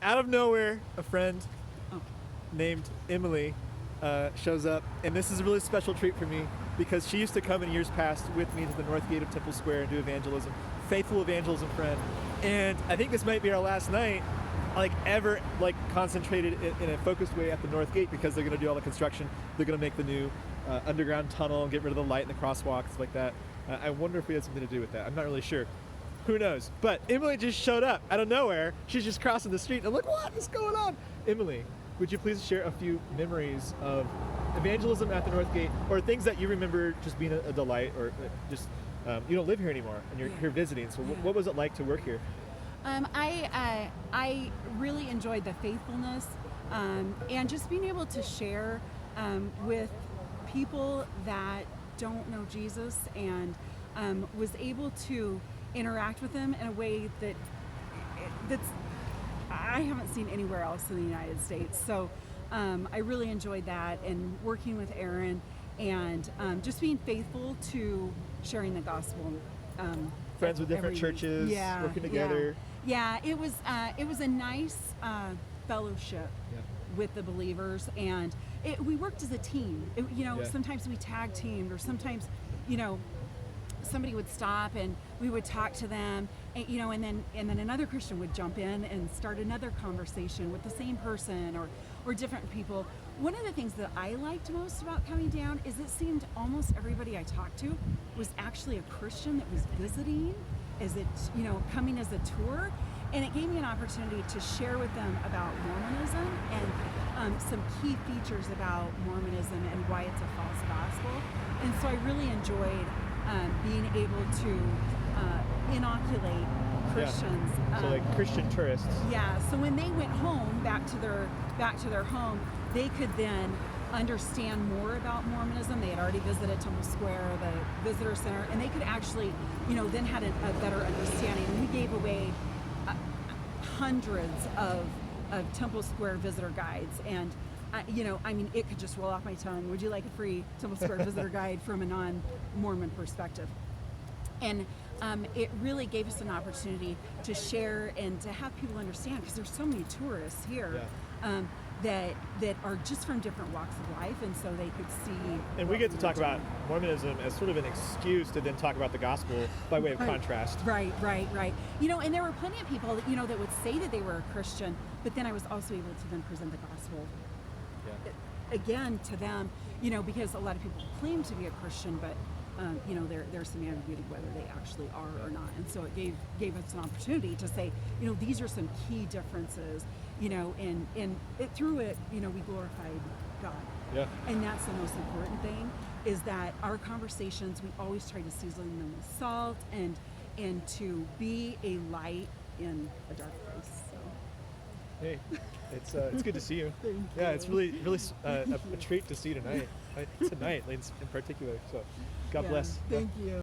out of nowhere, a friend Oh. named Emily shows up, and this is a really special treat for me because she used to come in years past with me to the north gate of Temple Square and do evangelism. Faithful evangelism friend. And I think this might be our last night, ever concentrated in a focused way at the north gate, because they're going to do all the construction. They're going to make the new underground tunnel and get rid of the light and the crosswalks like that. I wonder if we had something to do with that. I'm not really sure. Who knows? But Emily just showed up out of nowhere. She's just crossing the street, and I'm like, what is going on? Emily, would you please share a few memories of evangelism at the North Gate, or things that you remember just being a delight, or just you don't live here anymore and you're here visiting, so what was it like to work here? I really enjoyed the faithfulness and just being able to share with people that don't know Jesus, and was able to interact with them in a way that's I haven't seen anywhere else in the United States. So I really enjoyed that, and working with Aaron, and just being faithful to sharing the gospel. Friends with different churches, working together. Yeah, it was a nice fellowship with the believers, and we worked as a team. Sometimes we tag teamed, or sometimes, somebody would stop and we would talk to them, and then another Christian would jump in and start another conversation with the same person or different people. One of the things that I liked most about coming down is it seemed almost everybody I talked to was actually a Christian that was visiting, coming as a tour, and it gave me an opportunity to share with them about Mormonism and some key features about Mormonism and why it's a false gospel. And so I really enjoyed being able to inoculate Christians. So like Christian tourists. Yeah. So when they went home, back to their home, they could then understand more about Mormonism. They had already visited Temple Square, the visitor center, and they could actually, then had a better understanding. And we gave away hundreds of Temple Square visitor guides, and it could just roll off my tongue. Would you like a free Temple Square visitor guide from a non-Mormon perspective? And it really gave us an opportunity to share and to have people understand, because there's so many tourists here that are just from different walks of life, and so they could see. And we get to talk about Mormonism as sort of an excuse to then talk about the gospel by way of contrast. Right. And there were plenty of people that would say that they were a Christian, but then I was also able to then present the gospel again to them, because a lot of people claim to be a Christian, but there's some ambiguity whether they actually are or not. And so it gave us an opportunity to say, these are some key differences, and through it, we glorified God. Yeah. And that's the most important thing, is that our conversations, we always try to season them with salt and to be a light in a dark place. So. Hey, it's good to see you. Thank you. Yeah, it's really a treat to see you tonight in particular. So God bless. Thank you.